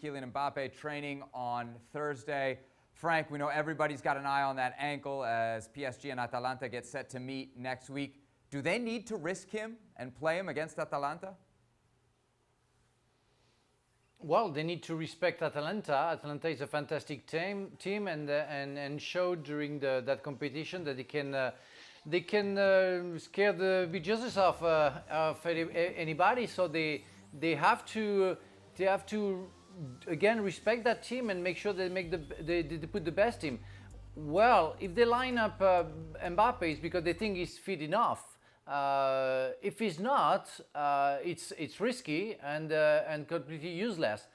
Kylian Mbappe training on Thursday. Frank, we know everybody's got an eye on that ankle as PSG and Atalanta get set to meet next week. Do they need to risk him and play him against Atalanta? Well, they need to respect Atalanta. Atalanta is a fantastic team, and showed during that competition that they can scare the bejesus of anybody. So they have to again respect that team and make sure they put the best team. Well, if they line up Mbappe, it's because they think he's fit enough. If he's not, it's risky and completely useless.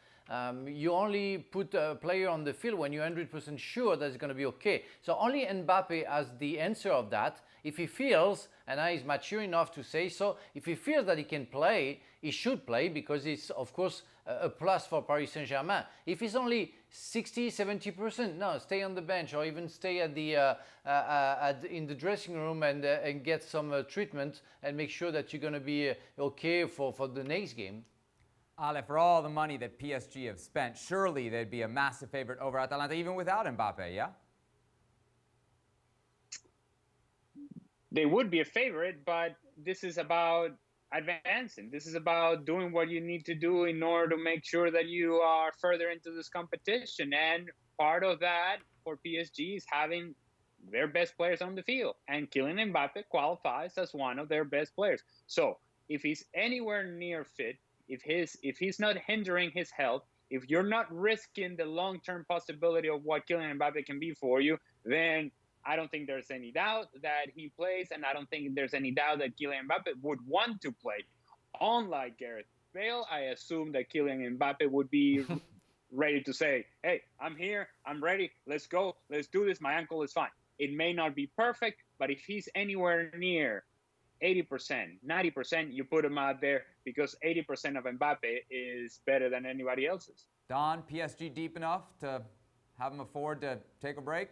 You only put a player on the field when you're 100% sure that it's going to be okay. So only Mbappe has the answer of that. If he feels, and he's mature enough to say so, if he feels that he can play, he should play because it's, of course, a plus for Paris Saint-Germain. If he's only 60, 70%, no, stay on the bench or even stay at in the dressing room and get some treatment and make sure that you're going to be okay for the next game. Ale, for all the money that PSG have spent, surely they'd be a massive favorite over Atalanta, even without Mbappe, yeah? They would be a favorite, but this is about advancing. This is about doing what you need to do in order to make sure that you are further into this competition. And part of that for PSG is having their best players on the field. And Kylian Mbappe qualifies as one of their best players. So if he's anywhere near fit, if he's not hindering his health, if you're not risking the long-term possibility of what Kylian Mbappe can be for you, then I don't think there's any doubt that he plays, and I don't think there's any doubt that Kylian Mbappe would want to play. Unlike Gareth Bale, I assume that Kylian Mbappe would be ready to say, hey, I'm here, I'm ready, let's go, let's do this, my ankle is fine. It may not be perfect, but if he's anywhere near 80%, 90%, you put him out there because 80% of Mbappe is better than anybody else's. Don, PSG deep enough to have him afford to take a break?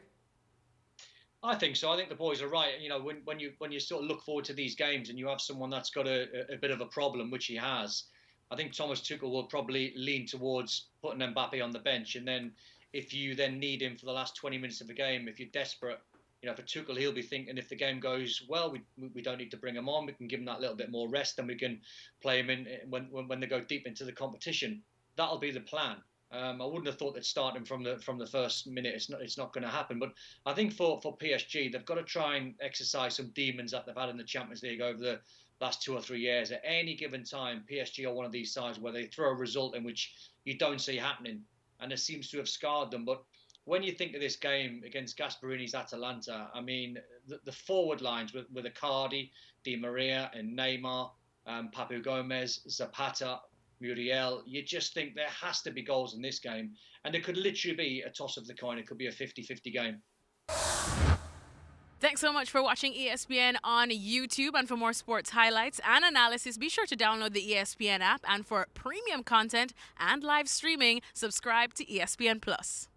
I think so. I think the boys are right. You know, when you sort of look forward to these games and you have someone that's got a bit of a problem, which he has, I think Thomas Tuchel will probably lean towards putting Mbappe on the bench. And then if you then need him for the last 20 minutes of the game, if you're desperate, you know, for Tuchel, he'll be thinking if the game goes well, we don't need to bring him on. We can give him that little bit more rest and we can play him in when they go deep into the competition. That'll be the plan. I wouldn't have thought they'd start him from the first minute. It's not going to happen. But I think for PSG, they've got to try and exercise some demons that they've had in the Champions League over the last 2 or 3 years. At any given time, PSG are one of these sides where they throw a result in which you don't see happening, and it seems to have scarred them. But when you think of this game against Gasperini's Atalanta, I mean, the forward lines with Icardi, Di Maria, and Neymar, Papu Gomez, Zapata, Muriel, you just think there has to be goals in this game. And it could literally be a toss of the coin. It could be a 50-50 game. Thanks so much for watching ESPN on YouTube. And for more sports highlights and analysis, be sure to download the ESPN app. And for premium content and live streaming, subscribe to ESPN+.